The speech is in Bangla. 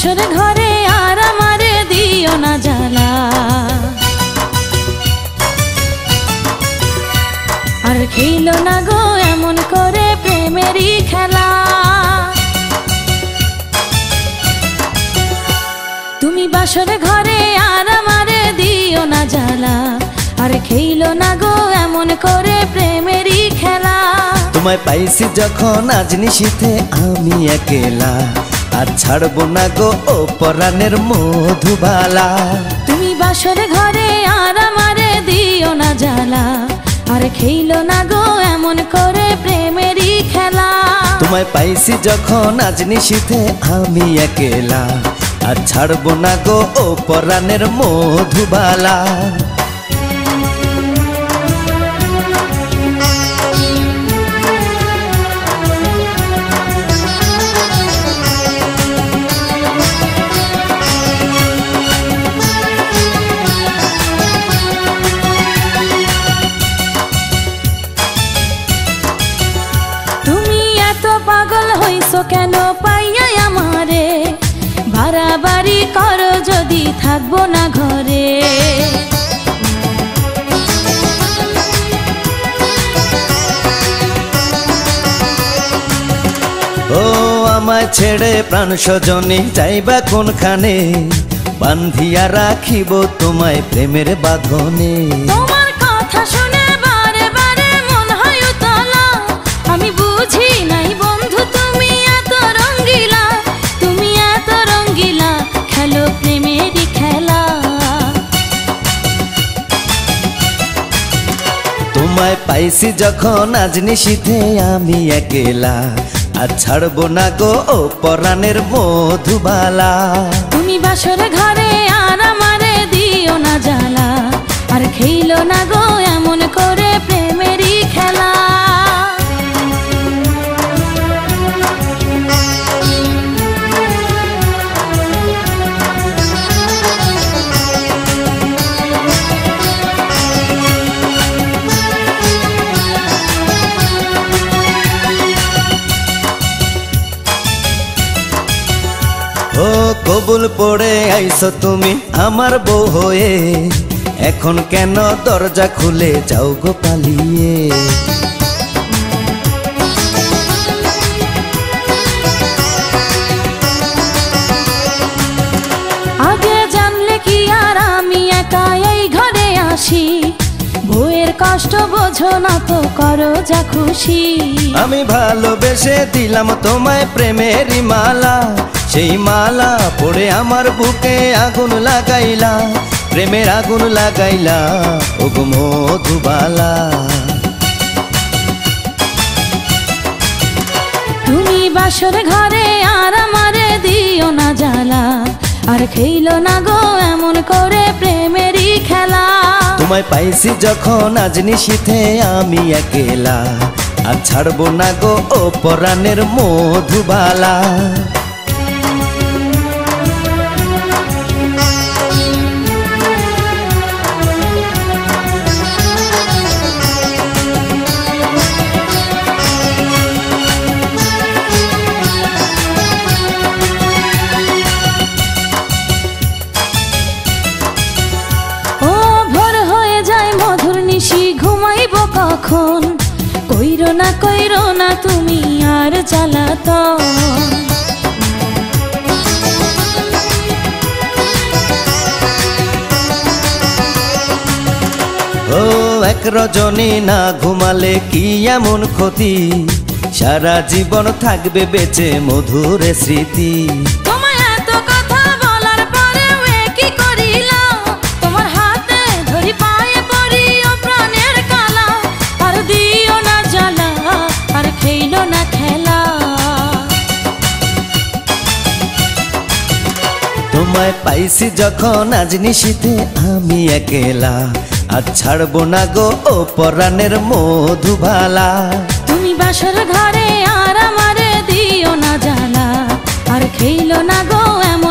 বাসর ঘরে আর আমারে দিও না জ্বালা, আর খেলো না গো এমন করে প্রেমেরই খেলা। তুমি বাসর ঘরে আর আমারে দিও না জ্বালা, আর খেলো না গো এমন করে প্রেমেরই খেলা। তোমায় পাইছি যখন আজ নিশীথে আমি একেলা, আর ছাড়বো না গো ও পরাণের মধুবালা। তুমি বাসর ঘরে আর আমারে দিও না জ্বালা, আর খেলো না গো এমন করে প্রেমেরই খেলা। তোমায় পাইছি যখন আজ নিশীথে আমি একেলা, আর ছাড়বো না গো ও পরাণের মধুবালা। পাগল হইছো কেন পাইয়া আমারে, বাড়াবাড়ি করো যদি থাকবো না ঘরে। ও আমায় ছেড়ে প্রাণ স্বজনে যাইবা কোনখানে, বান্ধিয়া রাখিব তোমায় প্রেমের বাঁধনে। তোমার কথা শুনে বারে বারে মন হয় উতলা, আমি বুঝি নাই বন্ধু তুমি এত রঙ্গিলা, তুমি এত রঙ্গিলা খেলো প্রেমেরই খেলা। তোমায় পাইছি যখন আজ নিশীথে আমি একেলা, আর ছাড়বো না গো ও পরাণের মধুবালা। তুমি বাসর ঘরে আর আমারে দিও না জ্বালা, আর খেলো না গো এমন করে প্রেমেরই খেলা। ও কবুল পড়ে আইছো তুমি আমার বউ হয়ে, এখন কেন দরজা খুলে যাও গো পালিয়ে। আগে জানলে কি আর আমি একা এই ঘরে আসি, বউয়ের কষ্ট বোঝো না তো করো যা খুশি। আমি ভালোবেসে দিলাম তোমায় প্রেমেরই মালা, সেই মালা পড়ে আমার বুকে আগুন লাগাইলা, প্রেমের আগুন লাগাইলা ও গো মধুবালা। তুমি বাসর ঘরে আর আমারে দিও না জ্বালা, আর খেলো না গো এমন করে প্রেমেরই খেলা। তোমায় পাইছি যখন আজ নিশীথে আমি একেলা, আর ছাড়বো না গো ও পরাণের মধুবালা। ঘুমাইব কখন, কইরো না তুমি আর জ্বালাতন। ও এক রজনী না ঘুমালে কি এমন ক্ষতি, সারা জীবন থাকবে বেঁচে মধুর স্মৃতি। তোমায় এত কথা বলার পরেও কি করিলা, তোমার হাতে ধরি পায়ে পড়ি ও প্রাণের কালা, আর দিও না জ্বালা, আর খেলো না খেলা। তোমায় পাইছি যখন আজ নিশীথে আমি একেলা, আর ছাড়বো না গো ও পরাণের মধুবালা। তুমি বাসর ঘরে আর আমারে দিও না জ্বালা, আর খেলো না গো এমন